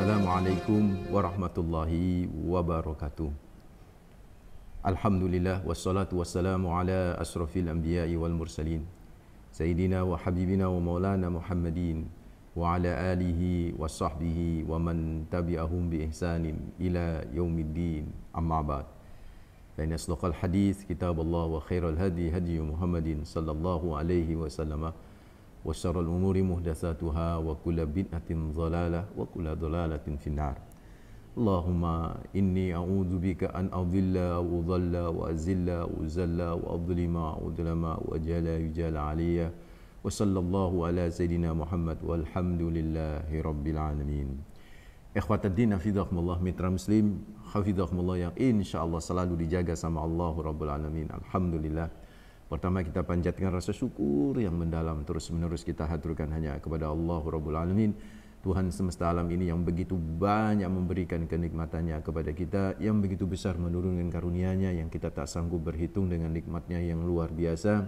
Assalamualaikum warahmatullahi wabarakatuh. Alhamdulillah wassalatu wassalamu ala asrafil anbiya'i wal mursalin Sayyidina wa habibina wa maulana Muhammadin wa ala alihi wa sahbihi wa man tabi'ahum bi ihsanin ila yaumiddin, amma ba'd. Fa inna asdaqal hadits kitabullah wa khairal hadi hadi Muhammadin sallallahu alaihi wasallam wa syarrul umuri muhdatsatuha wa kullu bid'atin dhalalah wa kullu dhalalatin finnar. Allahumma inni a'udzubika an adhilla wa udhalla wa azilla wa uzalla wa adlima wa udlama wa jala yujala aliyya wa sallallahu ala sayyidina Muhammad walhamdulillahi rabbil alamin. Ikhwataddin hafidhakumullah, mitra muslim hafidhakumullah yang insyaallah selalu dijaga sama Allah rabbul alamin. Alhamdulillah. Pertama, kita panjatkan rasa syukur yang mendalam, terus menerus kita haturkan hanya kepada Allah rabbul alamin, Tuhan semesta alam ini yang begitu banyak memberikan kenikmatannya kepada kita, yang begitu besar menurunkan karunia-Nya yang kita tak sanggup berhitung, dengan nikmatnya yang luar biasa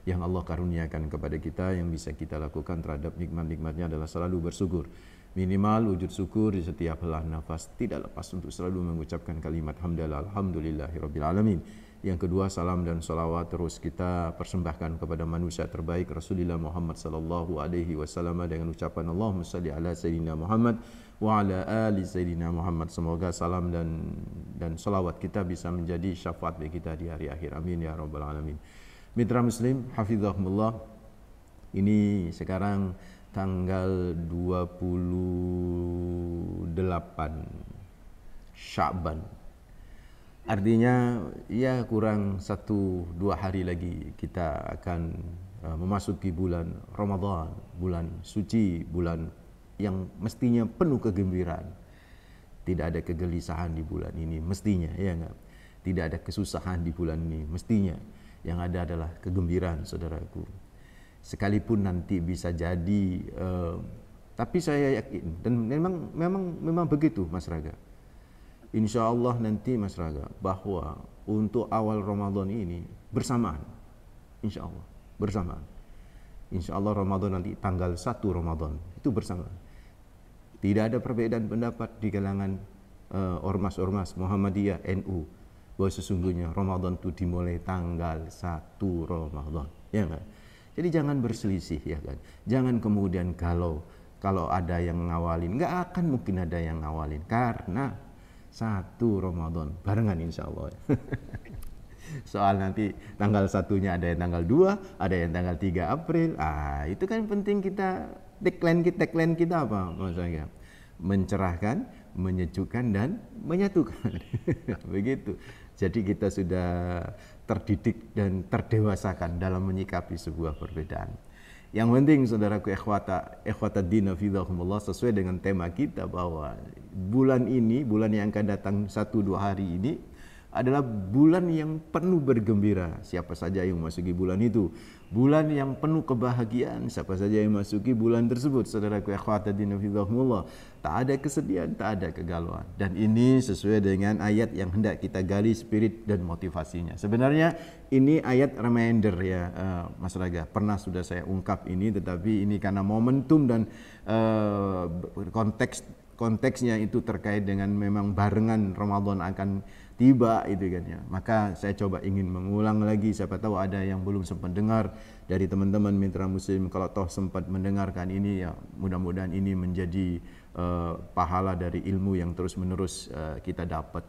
yang Allah karuniakan kepada kita. Yang bisa kita lakukan terhadap nikmat-nikmatnya adalah selalu bersyukur. Minimal wujud syukur di setiap helah nafas, tidak lepas untuk selalu mengucapkan kalimat hamdalah alhamdulillahirabbil alamin. Yang kedua, salam dan salawat terus kita persembahkan kepada manusia terbaik Rasulullah Muhammad sallallahu alaihi wasallam dengan ucapan Allahumma shalli ala sayyidina Muhammad wa ala ali sayyidina Muhammad. Semoga salam dan salawat kita bisa menjadi syafaat bagi kita di hari akhir. Amin ya rabbal alamin. Mitra muslim hafizakumullah, ini sekarang tanggal 28 Sya'ban. Artinya ya kurang 1-2 hari lagi kita akan memasuki bulan Ramadan, bulan suci, bulan yang mestinya penuh kegembiraan. Tidak ada kegelisahan di bulan ini mestinya, ya enggak? Tidak ada kesusahan di bulan ini mestinya. Yang ada adalah kegembiraan, saudaraku. Sekalipun nanti bisa jadi tapi saya yakin dan memang begitu Mas Raga. Insya Allah nanti Mas Raga, bahwa untuk awal Ramadan ini bersamaan, insya Allah bersamaan. Insya Allah Ramadan nanti tanggal 1 Ramadan itu bersamaan. Tidak ada perbedaan pendapat di kalangan ormas-ormas Muhammadiyah, NU, bahwa sesungguhnya Ramadan itu dimulai tanggal 1 Ramadan, ya kan? Jadi jangan berselisih, ya kan? Jangan kemudian kalau ada yang ngawalin, nggak akan mungkin ada yang ngawalin, karena 1 Ramadan barengan insya Allah. Soal nanti tanggal 1-nya ada yang tanggal 2, ada yang tanggal 3 April. Itu kan penting kita, tagline kita apa maksudnya? Mencerahkan, menyejukkan dan menyatukan. Begitu. Jadi kita sudah terdidik dan terdewasakan dalam menyikapi sebuah perbedaan. Yang penting saudaraku ikhwataddin hafidhakumullah, sesuai dengan tema kita bahwa bulan ini, bulan yang akan datang 1-2 hari ini adalah bulan yang penuh bergembira. Siapa saja yang memasuki bulan itu, bulan yang penuh kebahagiaan. Siapa saja yang memasuki bulan tersebut, saudaraku ikhwataddin hafidhakumullah, tak ada kesedihan, tak ada kegalauan. Dan ini sesuai dengan ayat yang hendak kita gali spirit dan motivasinya. Sebenarnya ini ayat reminder ya Mas Raga. Pernah sudah saya ungkap ini, tetapi ini karena momentum dan konteksnya itu terkait dengan memang barengan Ramadan akan tiba itu kan ya. Maka saya coba ingin mengulang lagi, siapa tahu ada yang belum sempat dengar dari teman-teman mitra muslim. Kalau toh sempat mendengarkan ini, ya mudah-mudahan ini menjadi pahala dari ilmu yang terus-menerus kita dapat.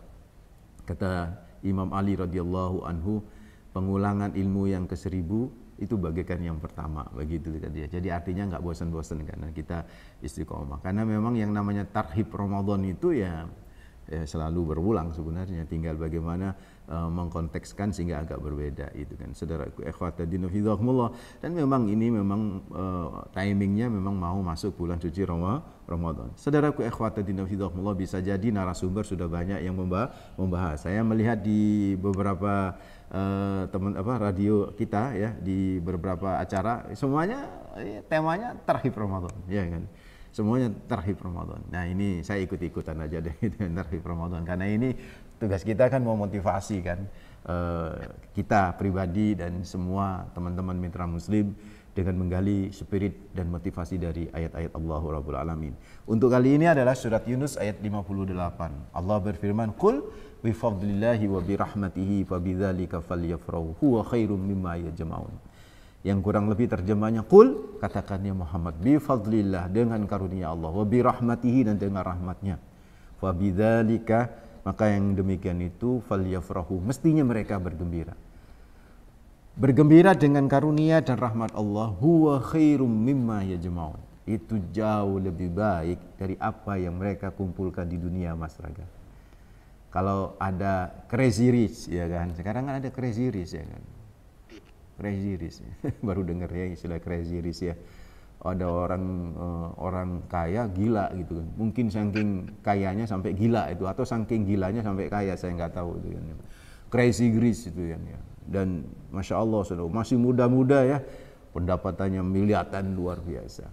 Kata Imam Ali radhiyallahu anhu, pengulangan ilmu yang ke-1000 itu bagaikan yang pertama, begitu kata dia. Jadi artinya nggak bosan-bosan karena kita istiqomah. Karena memang yang namanya tarhib Ramadan itu ya selalu berulang sebenarnya, tinggal bagaimana mengkontekskan sehingga agak berbeda itu kan. Saudaraku ikhwataddin hafidhakumullah, dan memang ini timingnya memang mau masuk bulan suci Ramadan. Saudaraku ikhwataddin hafidhakumullah, bisa jadi narasumber sudah banyak yang membahas. Saya melihat di beberapa radio kita ya, di beberapa acara semuanya temanya tarhib Ramadan, ya kan. Semuanya tarhib Ramadan. Nah ini saya ikut-ikutan aja deh dengan tarhib Ramadan, karena ini tugas kita kan mau motivasi kan kita pribadi dan semua teman-teman mitra muslim dengan menggali spirit dan motivasi dari ayat-ayat Allah Rabbul Alamin. Untuk kali ini adalah surat Yunus ayat 58. Allah berfirman, "Qul bi fadlillahi wa bi rahmatihi fa bidzalika falyafrahu huwa khairum mimma yajma'un." Yang kurang lebih terjemahnya, "Qul," katakannya Muhammad, "bi fadlillah," dengan karunia Allah, "wa bi rahmatihi," dan dengan rahmatnya. "Fa bidzalika," maka yang demikian itu, "falyafrahu," mestinya mereka bergembira. Bergembira dengan karunia dan rahmat Allah, "huwa khairum mimma yajma'un." Itu jauh lebih baik dari apa yang mereka kumpulkan di dunia, Mas Raga. Kalau ada crazy rich, ya kan? Sekarang kan ada crazy rich, ya kan? Crazy rich, baru dengar ya istilah crazy rich ya. Ada orang kaya gila gitu kan. Mungkin saking kayanya sampai gila itu, atau saking gilanya sampai kaya, saya nggak tahu itu kan. Crazy rich itu kan ya. Dan masya Allah saudara, masih muda-muda ya, pendapatannya miliaran, luar biasa.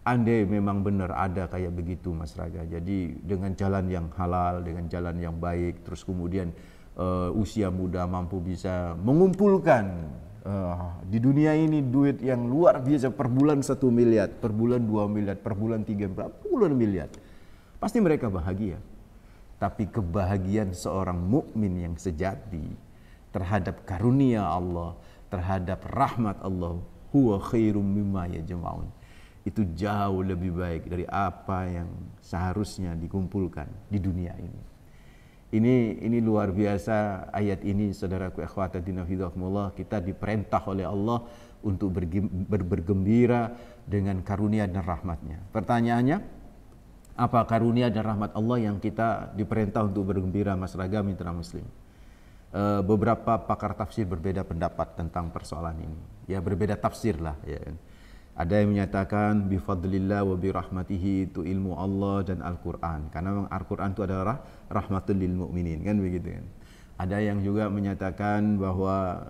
Andai memang benar ada kayak begitu, Mas Raga. Jadi dengan jalan yang halal, dengan jalan yang baik, terus kemudian usia muda mampu bisa mengumpulkan di dunia ini duit yang luar biasa, per bulan 1 miliar, per bulan 2 miliar, per bulan 3 berapa bulan miliar. Pasti mereka bahagia. Tapi kebahagiaan seorang mukmin yang sejati terhadap karunia Allah, terhadap rahmat Allah, huwa khairum mimma yajma'un. Itu jauh lebih baik dari apa yang seharusnya dikumpulkan di dunia ini. Ini luar biasa ayat ini, saudaraku ikhwataddin hafizahumullah. Kita diperintah oleh Allah untuk bergembira dengan karunia dan rahmatnya. Pertanyaannya, apa karunia dan rahmat Allah yang kita diperintah untuk bergembira, Mas Raga, mitra muslim? Beberapa pakar tafsir berbeda pendapat tentang persoalan ini. Ya, berbeda tafsir lah, ya. Ada yang menyatakan bifadlillah wa birahmatihi, itu ilmu Allah dan Al-Quran, karena memang Al-Quran itu adalah rahmatul lil mu'minin, kan begitu kan. Ada yang juga menyatakan bahwa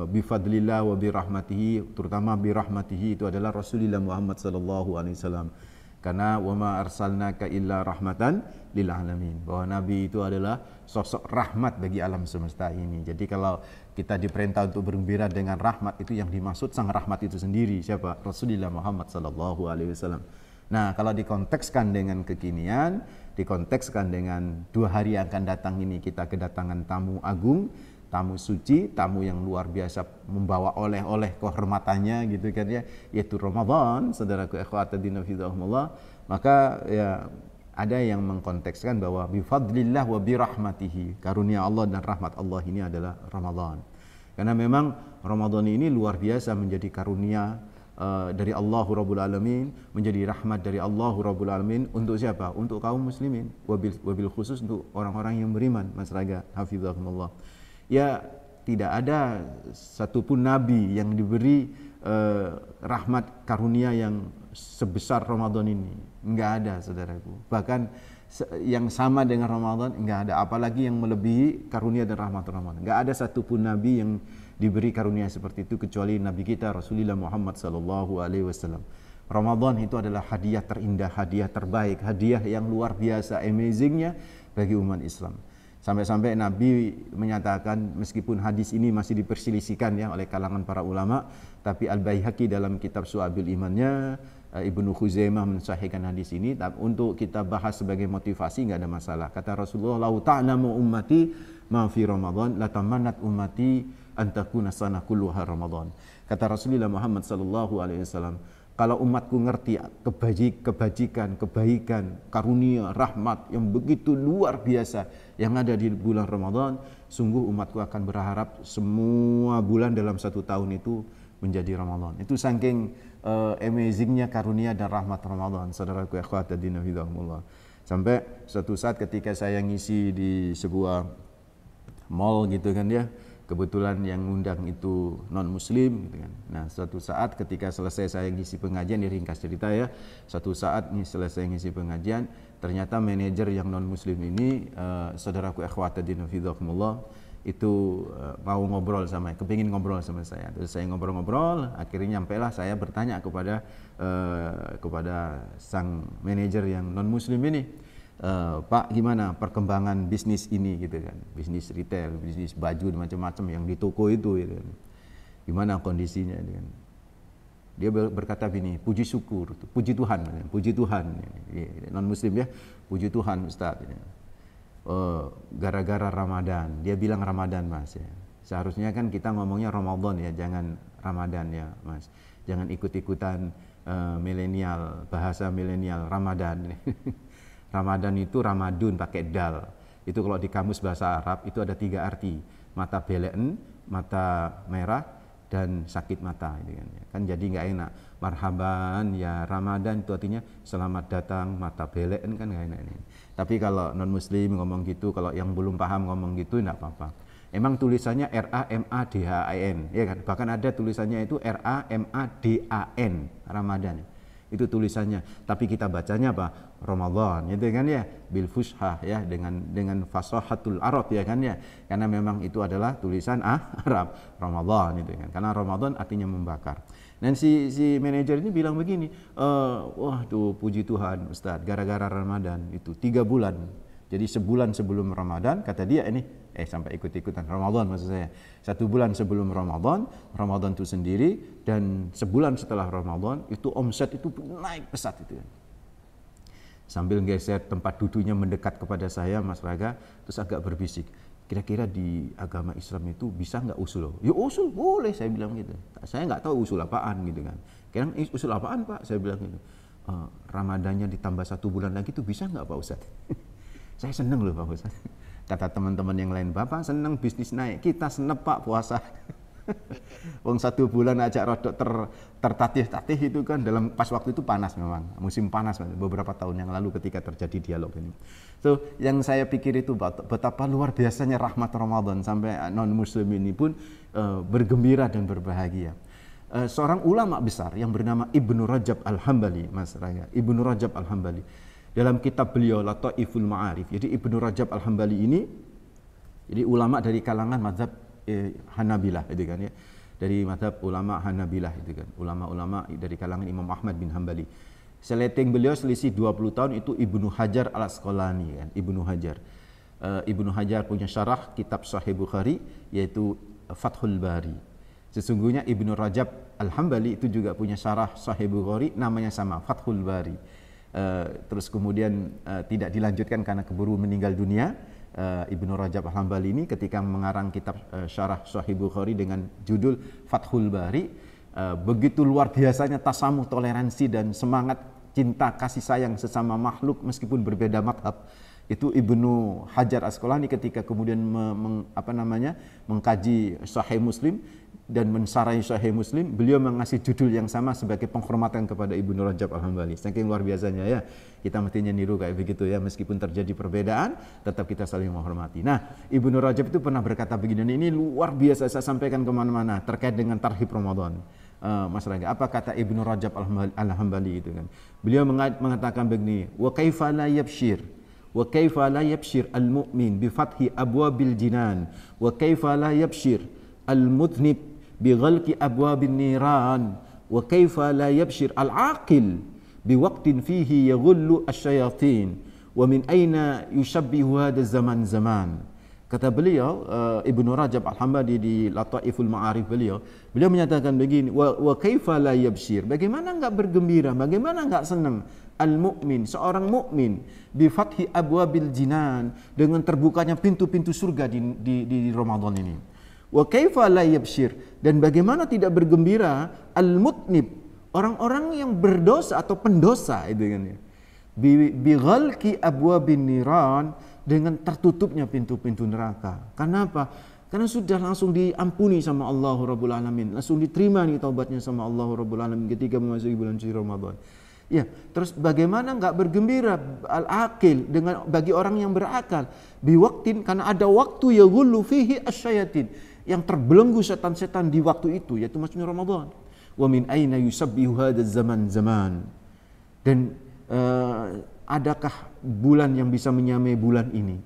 bifadlillah wa birahmatihi, terutama birahmatihi itu adalah Rasulullah Muhammad sallallahu alaihi wasallam, karena wa ma arsalnaka illa rahmatan lil alamin, bahwa Nabi itu adalah sosok rahmat bagi alam semesta ini. Jadi kalau kita diperintah untuk bergembira dengan rahmat, itu yang dimaksud sang rahmat itu sendiri siapa? Rasulullah Muhammad sallallahu alaihi wasallam. Nah, kalau dikontekskan dengan kekinian, dikontekskan dengan 2 hari yang akan datang ini, kita kedatangan tamu agung, tamu suci, tamu yang luar biasa, membawa oleh-oleh kehormatannya gitu kan ya, yaitu Ramadan, saudaraku ikhwataddin hafizahumullah. Maka ya ada yang mengkontekskan bahwa bifadlillah wa birahmatihi, karunia Allah dan rahmat Allah ini adalah Ramadan. Karena memang Ramadan ini luar biasa menjadi karunia dari Allah Rabbul Alamin, menjadi rahmat dari Allah Rabbul Alamin untuk siapa? Untuk kaum muslimin, wabil khusus untuk orang-orang yang beriman, Mas Raga hafizahumullah. Ya, tidak ada satupun nabi yang diberi rahmat karunia yang sebesar Ramadan ini. Enggak ada, saudaraku. Bahkan yang sama dengan Ramadan enggak ada, apalagi yang melebihi karunia dan rahmat Ramadan. Enggak ada satupun nabi yang diberi karunia seperti itu kecuali nabi kita Rasulullah Muhammad sallallahu alaihi wasallam. Ramadan itu adalah hadiah terindah, hadiah terbaik, hadiah yang luar biasa amazingnya bagi umat Islam. Sampai-sampai Nabi menyatakan, meskipun hadis ini masih diperselisihkan ya oleh kalangan para ulama, tapi Al-Baihaqi dalam kitab Syu'abil Imannya, Ibnu Khuzaimah mensahihkan hadis ini, untuk kita bahas sebagai motivasi nggak ada masalah. Kata Rasulullah, "Lau ta'lamu ummati ma fi Ramadan, la tamannat ummati an takuna sana kulluha Ramadan." Kata Rasulullah Muhammad sallallahu alaihi wasallam, kalau umatku ngerti kebajikan, kebaikan, karunia, rahmat yang begitu luar biasa yang ada di bulan Ramadan, sungguh umatku akan berharap semua bulan dalam 1 tahun itu menjadi Ramadan. Itu saking amazingnya karunia dan rahmat Ramadan, saudaraku ikhwataddin hafizahumullah. Sampai suatu saat ketika saya ngisi di sebuah mall gitu kan ya, kebetulan yang ngundang itu non muslim gitu kan. Nah, suatu saat ketika selesai saya ngisi pengajian, ini ringkas cerita ya, suatu saat nih selesai ngisi pengajian, ternyata manajer yang non muslim ini, saudaraku ikhwataddin hafizahumullah, itu mau ngobrol sama, kepingin ngobrol sama saya. Terus saya ngobrol-ngobrol, akhirnya nyampailah saya bertanya kepada sang manajer yang non muslim ini, "Pak, gimana perkembangan bisnis ini gitu kan, bisnis retail, bisnis baju macam-macam yang di toko itu gitu kan, gimana kondisinya gitu kan." Dia berkata begini, puji syukur, puji Tuhan, non Muslim ya, puji Tuhan Ustaz. Gara-gara Ramadan, dia bilang Ramadan Mas ya. Seharusnya kan kita ngomongnya Ramadan ya, jangan Ramadan ya Mas. Jangan ikut-ikutan milenial, bahasa milenial Ramadan. Ramadan itu Ramadun pakai dal. Itu kalau di kamus bahasa Arab itu ada 3 arti. Mata belen, mata merah, dan sakit mata gitu kan jadi nggak enak. Marhaban ya Ramadan itu artinya selamat datang mata belek kan nggak enak ini. Tapi kalau non muslim ngomong gitu, kalau yang belum paham ngomong gitu nggak apa-apa. Emang tulisannya RAMADAN ya kan, bahkan ada tulisannya itu RAMADAN Ramadan itu tulisannya, tapi kita bacanya apa? Ramadan, itu kan ya, bil fushah ya, dengan fasahatul Arab ya kan ya, karena memang itu adalah tulisan Arab, Ramadan itu kan, karena Ramadan artinya membakar. Dan si manajer ini bilang begini, wah tuh puji Tuhan Ustaz, gara-gara Ramadan itu 3 bulan, jadi sebulan sebelum Ramadan, kata dia ini, sampai ikut-ikutan Ramadan maksud saya, 1 bulan sebelum Ramadan itu sendiri, dan sebulan setelah Ramadan itu omset itu naik pesat itu kan. Sambil geser tempat duduknya mendekat kepada saya Mas Raga, terus agak berbisik, kira-kira di agama Islam itu bisa nggak usul? Ya usul boleh, saya bilang gitu. Saya nggak tahu usul apaan gitu kan. Kira usul apaan Pak? Saya bilang gitu. Ramadannya ditambah 1 bulan lagi itu bisa nggak Pak Ustaz? Saya seneng loh Pak Ustaz. Kata teman-teman yang lain, Bapak seneng bisnis naik, kita senep Pak puasa. Wong 1 bulan aja rodok tertatih-tatih itu kan, dalam pas waktu itu panas memang, musim panas beberapa tahun yang lalu ketika terjadi dialog ini. So, yang saya pikir itu betapa luar biasanya rahmat Ramadan sampai non muslim ini pun bergembira dan berbahagia. Seorang ulama besar yang bernama Ibnu Rajab Al-Hambali, Mas Raya, Ibnu Rajab Al-Hambali, dalam kitab beliau Lataiful Ma'arif. Jadi Ibnu Rajab Al-Hambali ini jadi ulama dari kalangan mazhab Hanabilah itu kan ya. Dari mazhab ulama Hanabilah itu kan. Ulama-ulama dari kalangan Imam Ahmad bin Hambali. Seleting beliau selisih 20 tahun itu Ibnu Hajar Al-Asqalani kan, Ibnu Hajar. Ibnu Hajar punya syarah kitab Sahih Bukhari yaitu Fathul Bari. Sesungguhnya Ibnu Rajab Al-Hambali itu juga punya syarah Sahih Bukhari namanya sama, Fathul Bari. Terus kemudian tidak dilanjutkan karena keburu meninggal dunia. Ibnu Rajab Al-Hambali ini ketika mengarang kitab syarah Sahih Bukhari dengan judul Fathul Bari, begitu luar biasanya tasamuh, toleransi dan semangat cinta kasih sayang sesama makhluk meskipun berbeda madhab. Itu Ibnu Hajar Asqalani ketika kemudian mengkaji Sahih Muslim dan mensarai Sahih Muslim, beliau mengasih judul yang sama sebagai penghormatan kepada Ibnu Rajab Al-Hambali. Saking luar biasanya ya, kita mestinya niru kayak begitu ya, meskipun terjadi perbedaan, tetap kita saling menghormati. Nah, Ibnu Rajab itu pernah berkata begini, ini luar biasa saya sampaikan kemana-mana terkait dengan tarhib Ramadan. Mas Raga, apa kata Ibnu Rajab Al-Hambali itu kan? Beliau mengatakan begini, wa kaifa la yabshir wa kaifa la yabshir al-mu'min bi fathi abwabil jinan wa kaifa la yabshir al-mudhnib bi ghalqi abwabin niran wa kaifa la yabshir al-aqil bi waqtin fihi yaghullu asy-syayatin wa min aina yushabbihu hadha zaman. Kata beliau Ibnu Rajab Al-Hambali di Lataiful Ma'arif beliau menyatakan begini, wa kaifa la yabshir, bagaimana enggak bergembira, bagaimana enggak senang al-mu'min, seorang mukmin bi fathi abwabil jinan, dengan terbukanya pintu-pintu surga di Ramadan ini. Wa kaifa la yabshir, dan bagaimana tidak bergembira al-mutnib, orang-orang yang berdosa atau pendosa itu kan ya. Bi ghalqi abwabin niran, dengan tertutupnya pintu-pintu neraka. Kenapa? Karena sudah langsung diampuni sama Allah Rabbul Alamin, langsung diterima nih taubatnya sama Allah Rabbul Alamin ketika memasuki bulan suci Ramadan. Ya, terus bagaimana enggak bergembira al-aqil, dengan bagi orang yang berakal, biwaktin, karena ada waktu yaghullu fihi asyayatin, yang terbelenggu setan-setan di waktu itu, yaitu maksudnya Ramadan. Wa min aina yusabbihu hadzal zaman. Dan adakah bulan yang bisa menyamai bulan ini?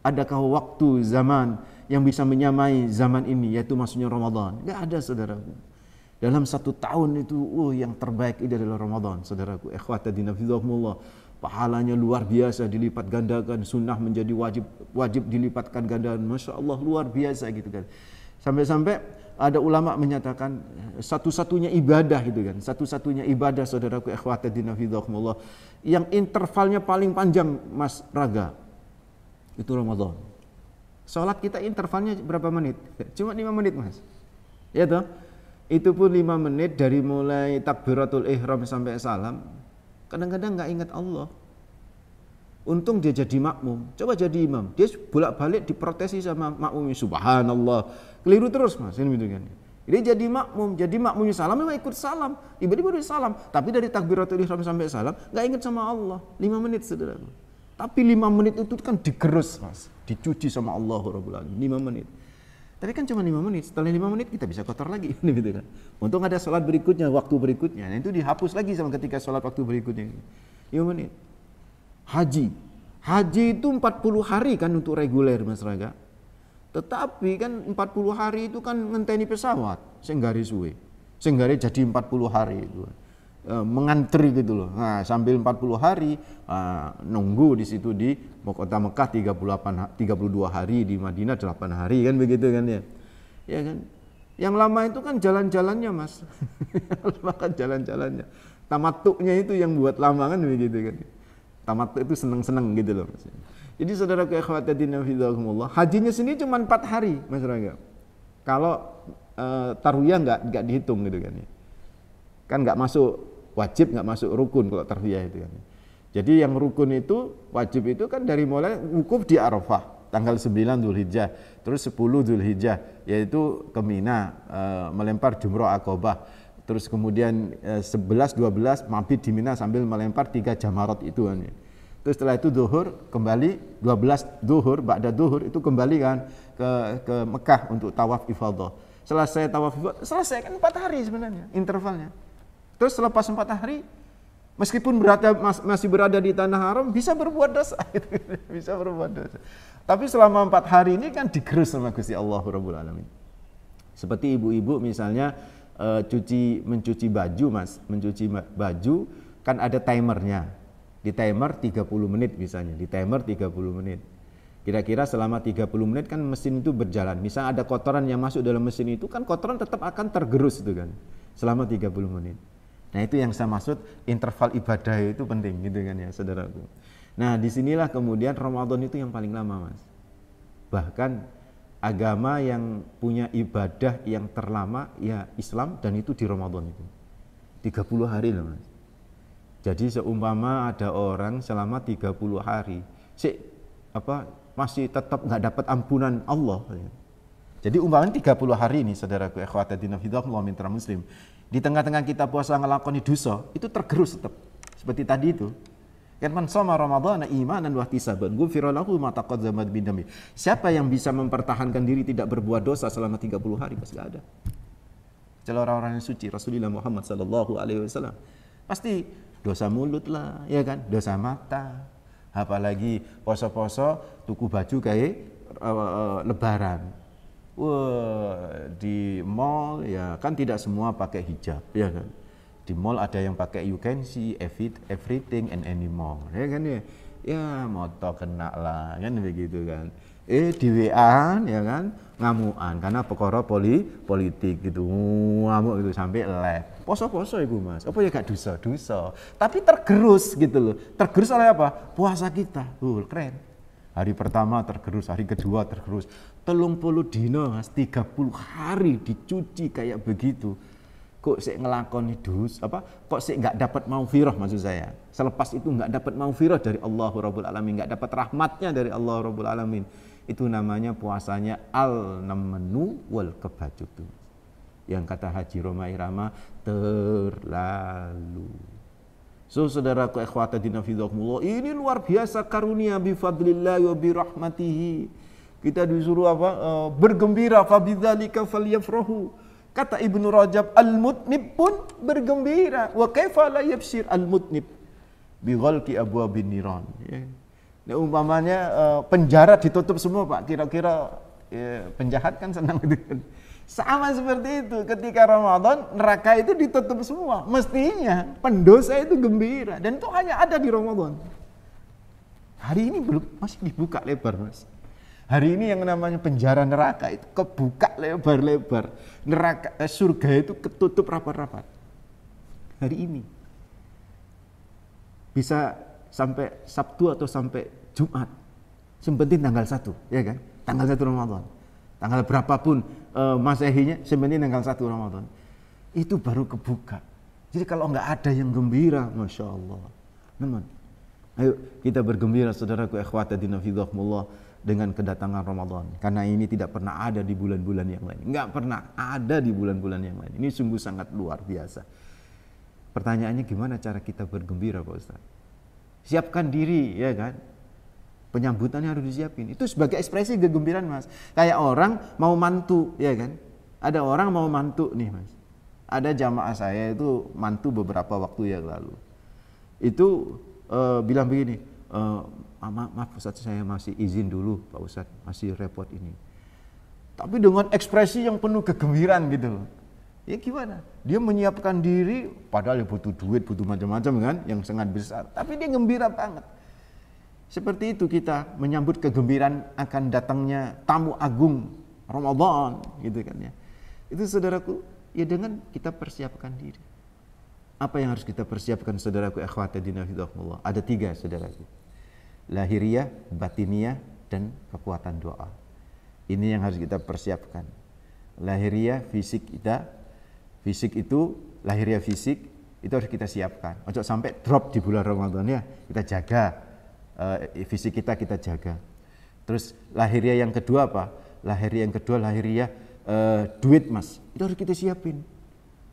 Adakah waktu zaman yang bisa menyamai zaman ini, yaitu maksudnya Ramadan? Enggak ada, saudaraku. Dalam 1 tahun itu, yang terbaik itu adalah Ramadan, saudaraku. Ikhwatadina fidzakumullah. Pahalanya luar biasa, dilipat gandakan, sunnah menjadi wajib dilipatkan gandaan. Masya Allah, luar biasa gitu kan. Sampai-sampai ada ulama menyatakan satu-satunya ibadah itu kan, satu-satunya ibadah saudaraku ikhwatadina fidzakumullah yang intervalnya paling panjang Mas Raga itu Ramadan. Sholat kita intervalnya berapa menit? Cuma 5 menit Mas. Ya toh? Itu pun 5 menit dari mulai takbiratul ihram sampai salam. Kadang-kadang nggak ingat Allah. Untung dia jadi makmum. Coba jadi imam. Dia bolak-balik diprotesi sama makmumnya. Subhanallah. Keliru terus Mas. Ini gitu kan. Dia jadi makmum. Jadi makmumnya salam memang ikut salam. Tiba-tiba dia salam. Tapi dari takbiratul ihram sampai salam nggak ingat sama Allah. 5 menit saudara. Tapi 5 menit itu kan digerus Mas, dicuci sama Allah Rabbul Alamin, 5 menit. Tapi kan cuma 5 menit, setelah 5 menit kita bisa kotor lagi gitu kan. Untung ada sholat berikutnya, waktu berikutnya, nah, itu dihapus lagi sama ketika sholat waktu berikutnya. 5 menit. Haji itu 40 hari kan untuk reguler Mas Raga. Tetapi kan 40 hari itu kan ngenteni pesawat, senggari suwe. Senggari jadi 40 hari itu. Mengantri gitu loh. Nah, sambil 40 hari nunggu di situ di kota Mekah 32 hari, di Madinah 8 hari kan begitu kan ya. Ya kan? Yang lama itu kan jalan-jalannya Mas. Makan jalan-jalannya. Tamattu'nya itu yang buat lama kan begitu kan. Tamattu' itu seneng-seneng gitu loh Mas. Jadi saudaraku ikhwatadina fidzakumullah, hajinya sendiri cuma 4 hari Mas Raga. Kalau tarwiyah enggak dihitung gitu kan ya. Kan nggak masuk wajib, nggak masuk rukun kalau tarwiyah itu kan. Jadi yang rukun itu, wajib itu kan dari mulai wukuf di Arafah tanggal 9 Dzulhijjah, terus 10 Dzulhijjah yaitu ke Mina, melempar jumrah Aqabah, terus kemudian 11 12 mabit di Mina sambil melempar 3 jamarat itu kan. Terus setelah itu zuhur kembali 12 zuhur, ba'da zuhur itu kembali kan ke Mekah untuk tawaf ifadah. Selesai tawaf ifadah, selesai kan 4 hari sebenarnya intervalnya. Terus selepas 4 hari, meskipun masih berada di tanah haram, bisa berbuat dosa. Bisa berbuat dosa. Tapi selama 4 hari ini kan digerus sama Gusti Allah Rabbul Alamin. Seperti ibu-ibu misalnya mencuci baju Mas, mencuci baju kan ada timernya. Di timer 30 menit misalnya, di timer 30 menit. Kira-kira selama 30 menit kan mesin itu berjalan. Misal ada kotoran yang masuk dalam mesin itu kan kotoran tetap akan tergerus itu kan selama 30 menit. Nah itu yang saya maksud interval ibadah itu penting gitu kan ya saudaraku. Nah disinilah kemudian Ramadan itu yang paling lama Mas. Bahkan agama yang punya ibadah yang terlama ya Islam dan itu di Ramadan itu 30 hari loh Mas. Jadi seumpama ada orang selama 30 hari masih tetap nggak dapat ampunan Allah. Jadi umpamanya 30 hari ini saudaraku ikhwatadina fidzakumullah mitra muslim. Di tengah-tengah kita puasa ngelakoni dosa, itu tergerus tetap. Seperti tadi itu. Kan man shoma ramadhana imanan wa ihtisaban, ghufira lahu ma taqaddama min dhanbi. Siapa yang bisa mempertahankan diri tidak berbuat dosa selama 30 hari? Pasti enggak ada. Kecuali orang-orang yang suci, Rasulullah Muhammad sallallahu alaihi wasallam. Pasti dosa mulut lah, ya kan? Dosa mata. Apalagi poso-poso tuku baju kayak lebaran. Wah, di mall ya kan tidak semua pakai hijab ya kan. Di mall ada yang pakai you can see everything and anymore ya kan ya. Ya moto kena lah kan begitu kan. Di WA ya kan ngamuan karena perkara politik gitu. Ngamuk gitu sampai live. Poso-poso Ibu Mas. Apa ya gak dosa. Tapi tergerus gitu loh. Tergerus oleh apa? Puasa kita. Keren. Hari pertama tergerus, hari kedua tergerus. 30 dino Mas, 30 hari dicuci kayak begitu. Kok sik ngelakoni kok sik enggak dapat maghfirah maksud saya. Selepas itu enggak dapat maghfirah dari Allah Rabbul Alamin, enggak dapat rahmatnya dari Allah Rabbul Alamin. Itu namanya puasanya al-namnu wal kebajutu. Yang kata Haji Roma Irama terlalu. So saudaraku ikhwatadina fidzakumullah, ini luar biasa karunia bi fadlillah wa bi rahmatihi. Kita disuruh bergembira fa bidzalika falyafrahu. Kata Ibnu Rajab, al-mutnib pun bergembira. Wa kaifa la yabshir al-mutnib bi ghalqi abwabin niran. Ya. Nah, umpamanya penjara ditutup semua Pak. Kira-kira penjahat kan senang gitu kan. Sama seperti itu, ketika Ramadan neraka itu ditutup semua. Mestinya pendosa itu gembira dan itu hanya ada di Ramadan. Hari ini belum masih dibuka lebar Mas. Hari ini yang namanya penjara neraka itu kebuka lebar-lebar. Neraka surga itu ketutup rapat-rapat. Hari ini. Bisa sampai Sabtu atau sampai Jumat. Yang penting tanggal 1, ya kan? Tanggal 1 Ramadan. Tanggal berapapun Masehinya, yang penting tanggal 1 Ramadan. Itu baru kebuka. Jadi kalau nggak ada yang gembira, Masya Allah. Teman, ayo kita bergembira saudaraku ikhwata dinafidhahumullah dengan kedatangan Ramadan. Karena ini tidak pernah ada di bulan-bulan yang lain. Nggak pernah ada di bulan-bulan yang lain. Ini sungguh sangat luar biasa. Pertanyaannya gimana cara kita bergembira Pak Ustaz? Siapkan diri, ya kan? Penyambutannya harus disiapin. Itu sebagai ekspresi kegembiraan Mas. Kayak orang mau mantu, ya kan? Ada orang mau mantu nih Mas. Ada jamaah saya itu mantu beberapa waktu yang lalu. Itu bilang begini, maaf Ustaz, saya masih izin dulu Pak Ustaz, masih repot ini. Tapi dengan ekspresi yang penuh kegembiraan gitu loh. Ya gimana? Dia menyiapkan diri, padahal butuh duit, butuh macam-macam kan, yang sangat besar. Tapi dia gembira banget. Seperti itu kita menyambut kegembiraan akan datangnya tamu agung Ramadan, gitu kan ya. Itu saudaraku, ya dengan kita persiapkan diri. Apa yang harus kita persiapkan saudaraku ikhwata dinafidhahumullah? Ada 3 saudaraku. Lahiriah, batiniyah, dan kekuatan doa. Ini yang harus kita persiapkan. Lahiriah fisik kita, fisik itu, lahiriah fisik itu harus kita siapkan. Ojo sampai drop di bulan Ramadan ya. Kita jaga fisik kita jaga. Terus lahiriah yang kedua apa? Lahiriah yang kedua lahiriah duit Mas. Itu harus kita siapin.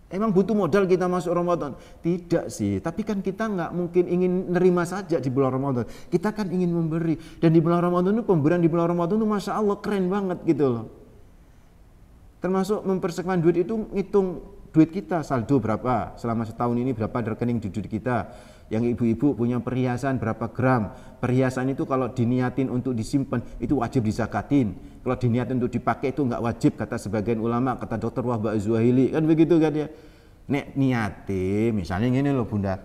Emang butuh modal kita masuk Ramadan? Tidak sih, tapi kan kita nggak mungkin ingin nerima saja di bulan Ramadan. Kita kan ingin memberi. Dan di bulan Ramadan itu pemberian di bulan Ramadan itu Masya Allah keren banget gitu loh. Termasuk mempersiapkan duit itu ngitung duit kita, saldo berapa selama setahun ini, berapa di rekening jujur kita. Yang ibu-ibu punya perhiasan berapa gram. Perhiasan itu kalau diniatin untuk disimpan itu wajib dizakatin. Kalau diniatin untuk dipakai itu enggak wajib kata sebagian ulama, kata Dr. Wahbah Az-Zuhaili kan begitu kan ya. Nek niati misalnya gini loh Bunda.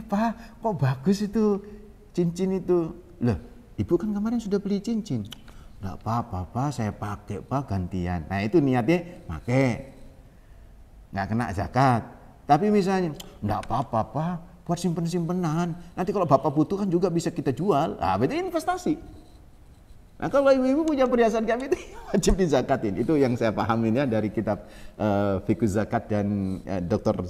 Pak kok bagus itu cincin itu. Loh ibu kan kemarin sudah beli cincin. Enggak apa-apa Pak, saya pakai Pak gantian. Nah itu niatnya pakai. Enggak kena zakat. Tapi misalnya enggak apa-apa Pak, buat simpen-simpenan. Nanti kalau Bapak butuh kan juga bisa kita jual. Ah, berarti investasi. Nah, kalau ibu-ibu punya perhiasan kami itu wajib dizakatin. Itu yang saya pahamin ya dari kitab Fiqh Zakat dan Dr.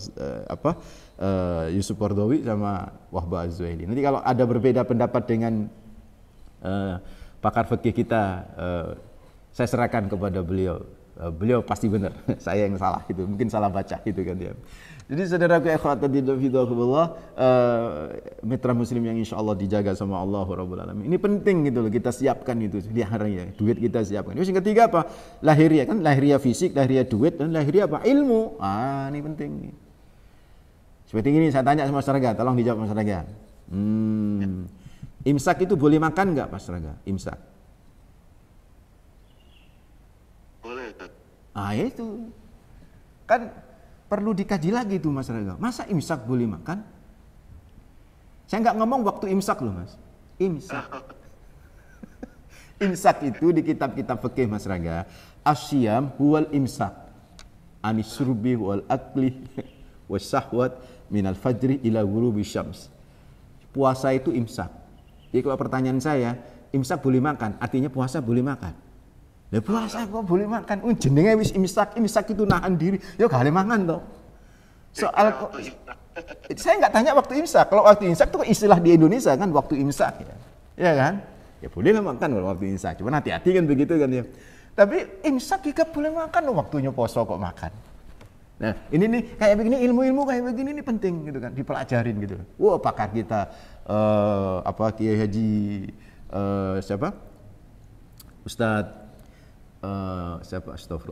Yusuf Qaradawi sama Wahbah Az-Zuhaili. Nanti kalau ada berbeda pendapat dengan pakar fikih kita, saya serahkan kepada beliau. Beliau pasti benar, saya yang salah gitu, mungkin salah baca gitu kan dia. Jadi saudaraku ikhwata dinafidhahumullah, mitra muslim yang insya Allah dijaga sama Allah Rabbul Alamin. Ini penting gitu loh, kita siapkan itu di hari ya, duit kita siapkan. Terus yang ketiga apa? Lahiriah kan, lahiriah fisik, lahiriah duit, dan lahiriah apa? Ilmu. Ah, ini penting nih. Seperti ini saya tanya sama Mas Raga, tolong dijawab Mas Raga. Imsak itu boleh makan nggak Mas Raga? Imsak. Ah itu kan perlu dikaji lagi tuh Mas Raga. Masa imsak boleh makan? Saya nggak ngomong waktu imsak loh Mas. Imsak. Imsak itu di kitab-kitab fikih Mas Raga. Asyam huwal imsak. Anis surbi wal akli wasyahwat minal fajri ila ghurubi syams. Puasa itu imsak. Jadi kalau pertanyaan saya, imsak boleh makan, artinya puasa boleh makan. Ya puasa kok boleh makan. Jenenge wis imsak, imsak itu nahan diri. Ya gak boleh makan toh. Soal kok saya nggak tanya waktu imsak. Kalau waktu imsak itu istilah di Indonesia kan waktu imsak ya. Ya kan? Ya boleh lah makan kalau waktu imsak. Cuma hati-hati kan begitu kan ya. Tapi imsak juga boleh makan loh, waktunya poso kok makan. Nah, ini nih kayak begini ilmu-ilmu kayak begini ini penting gitu kan, dipelajarin gitu. Wah, pakar kita Kiai Haji siapa? Ustadz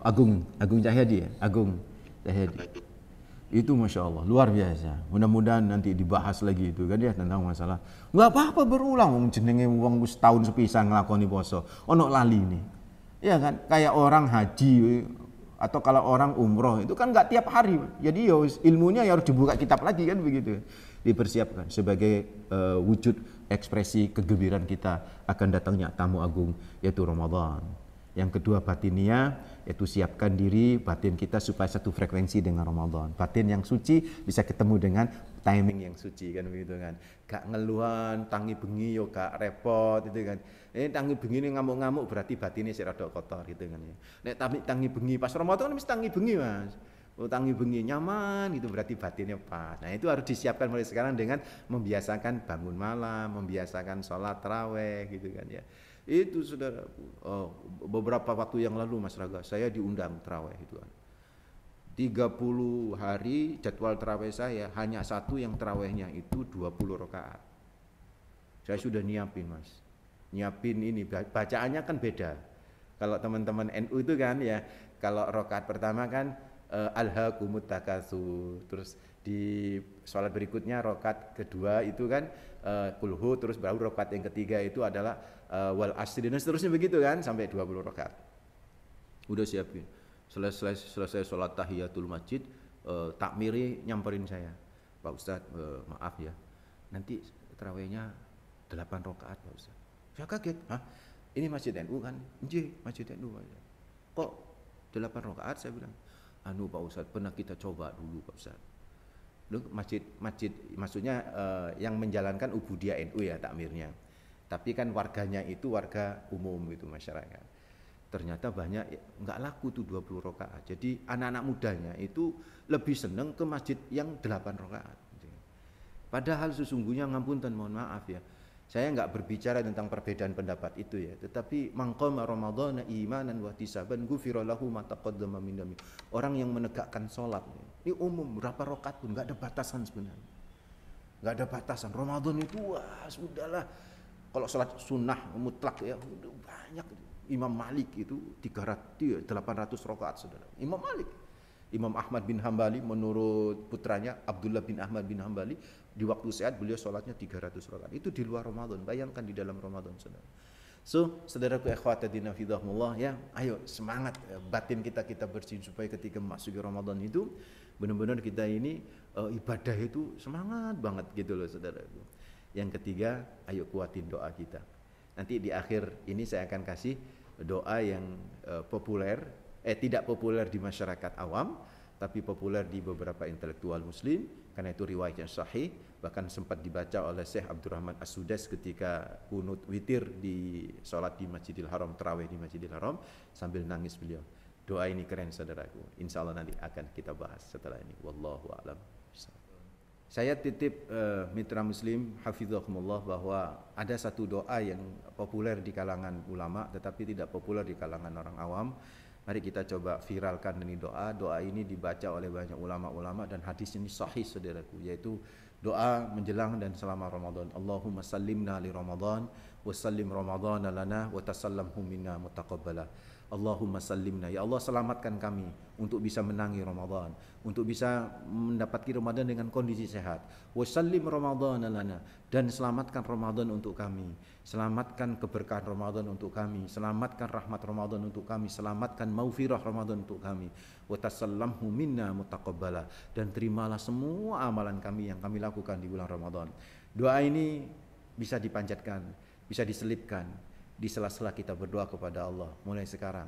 Agung Cahyadi ya, Agung Cahyadi. Itu Masya Allah luar biasa. Mudah-mudahan nanti dibahas lagi itu kan ya tentang masalah. Nggak apa-apa berulang, jenenge wong setahun sepisan ngelakoni poso. Ono lali nih, ya kan? Kayak orang haji atau kalau orang umroh itu kan nggak tiap hari. Jadi ya ilmunya ya harus dibuka kitab lagi kan begitu. Dipersiapkan sebagai wujud ekspresi kegembiraan kita akan datangnya tamu agung yaitu Ramadan. Yang kedua batinia, yaitu siapkan diri batin kita supaya satu frekuensi dengan Ramadan. Batin yang suci bisa ketemu dengan timing yang suci kan begitu kan. Gak ngeluhan, tangi bengi yo gak repot itu kan. Tangi bengi ini ngamuk-ngamuk berarti batinnya sih rada kotor gitu kan ya. Nek tangi bengi pas Ramadan kan mesti tangi bengi Mas. Tangi bengi nyaman itu berarti batinnya pas. Nah itu harus disiapkan mulai sekarang dengan membiasakan bangun malam, membiasakan sholat taraweh gitu kan ya. Itu saudara, beberapa waktu yang lalu Mas Raga, saya diundang taraweh itu kan. 30 hari jadwal taraweh saya hanya satu yang tarawehnya itu 20 rakaat. Saya sudah nyiapin Mas. Nyiapin ini bacaannya kan beda. Kalau teman-teman NU itu kan ya, kalau rakaat pertama kan alhaakumut takatsur, terus di sholat berikutnya rakaat kedua itu kan kulhu, terus baru rakaat yang ketiga itu adalah wal asri dan seterusnya begitu kan sampai 20 rakaat. Udah siapin. Selesai sholat tahiyatul masjid, takmiri nyamperin saya. Pak Ustadz, maaf ya. Nanti tarawihnya 8 rakaat Pak Ustadz. Saya kaget. Hah? Ini Masjid NU kan? Nggih, Masjid NU. Kok 8 rakaat saya bilang. Anu Pak Ustadz, pernah kita coba dulu Pak Ustadz. Masjid maksudnya yang menjalankan ubudiyah NU ya takmirnya. Tapi kan warganya itu warga umum gitu masyarakat. Ternyata banyak nggak laku tuh 20 rakaat. Jadi anak-anak mudanya itu lebih seneng ke masjid yang 8 rakaat. Padahal sesungguhnya ngapunten mohon maaf ya. Saya nggak berbicara tentang perbedaan pendapat itu ya, tetapi mangqama ramadhana imanan wa ihtisaban ghufira lahu ma taqaddama min dami. Orang yang menegakkan sholat ini umum berapa rakaat pun nggak ada batasan sebenarnya. Nggak ada batasan. Ramadan itu wah sudahlah. Kalau sholat sunnah mutlak ya udah banyak. Imam Malik itu 800 rakaat saudara. Imam Malik. Imam Ahmad bin Hambali menurut putranya Abdullah bin Ahmad bin Hambali di waktu sehat beliau sholatnya 300 rakaat. Itu di luar Ramadan. Bayangkan di dalam Ramadan saudara. So, saudaraku ikhwatadina fidahullah ya, ayo semangat batin kita bersihin supaya ketika memasuki Ramadan itu benar-benar kita ini ibadah itu semangat banget gitu loh saudaraku. Yang ketiga, ayo kuatin doa kita. Nanti di akhir ini saya akan kasih doa yang populer, tidak populer di masyarakat awam, tapi populer di beberapa intelektual muslim, karena itu riwayat yang sahih, bahkan sempat dibaca oleh Syekh Abdurrahman As-Sudais ketika kunut witir di sholat di Masjidil Haram, tarawih di Masjidil Haram, sambil nangis beliau. Doa ini keren saudaraku, insya Allah nanti akan kita bahas setelah ini. Wallahu a'lam. Saya titip mitra muslim hafizahumullah bahwa ada satu doa yang populer di kalangan ulama tetapi tidak populer di kalangan orang awam. Mari kita coba viralkan ini doa. Doa ini dibaca oleh banyak ulama-ulama dan hadis ini sahih saudaraku, yaitu doa menjelang dan selama Ramadan. Allahumma sallimna li Ramadan wa sallim Ramadan lana wa tasallamhu minna mutaqabbala. Allahumma sallimna, ya Allah selamatkan kami untuk bisa menangi Ramadan, untuk bisa mendapati Ramadan dengan kondisi sehat. Wa sallim Ramadan lana, dan selamatkan Ramadan untuk kami. Selamatkan keberkahan Ramadan untuk kami, selamatkan rahmat Ramadan untuk kami, selamatkan maufirah Ramadan untuk kami. Wa tasallamhu minna mutaqabbala, dan terimalah semua amalan kami yang kami lakukan di bulan Ramadan. Doa ini bisa dipanjatkan, bisa diselipkan di sela-sela kita berdoa kepada Allah mulai sekarang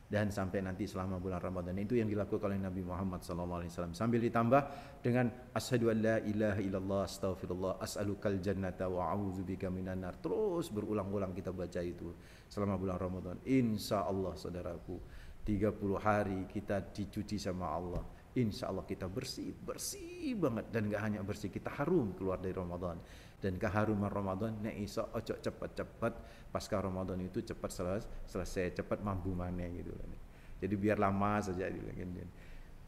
dan sampai nanti selama bulan Ramadan. Itu yang dilakukan oleh Nabi Muhammad SAW, sambil ditambah dengan asyhadu an la ilaha illallah astaghfirullah as'alukal jannata wa a'udzubika minan nar. Terus berulang-ulang kita baca itu selama bulan Ramadan. Insya Allah saudaraku, 30 hari kita dicuci sama Allah. Insya Allah kita bersih banget, dan gak hanya bersih, kita harum keluar dari Ramadan. Dan keharuman Ramadan nek iso ojo cepet-cepet pasca Ramadan itu cepat selesai, cepat mampu mana gitu. Jadi biar lama saja gitu.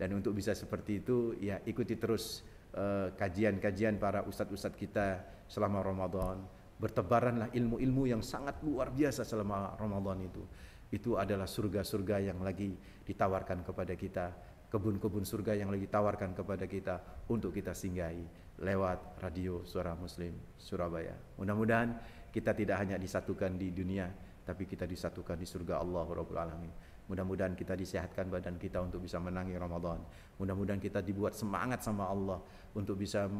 Dan untuk bisa seperti itu ya ikuti terus kajian-kajian para ustadz-ustadz kita selama Ramadan. Bertebaranlah ilmu-ilmu yang sangat luar biasa selama Ramadan itu. Itu adalah surga-surga yang lagi ditawarkan kepada kita, kebun-kebun surga yang lagi tawarkan kepada kita untuk kita singgahi lewat radio Suara Muslim Surabaya. Mudah-mudahan kita tidak hanya disatukan di dunia, tapi kita disatukan di surga Allah Rabbul Alamin. Mudah-mudahan kita disehatkan badan kita untuk bisa menangi Ramadan. Mudah-mudahan kita dibuat semangat sama Allah untuk bisa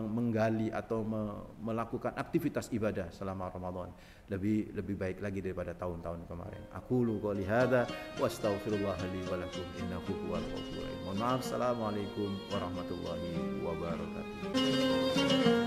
menggali atau melakukan aktivitas ibadah selama Ramadan lebih baik lagi daripada tahun-tahun kemarin. Aqulu qouli hadza wa astaghfirullah li wa lakum innahu huwal ghafurur rahim. Mohon maaf. Assalamualaikum warahmatullahi wabarakatuh.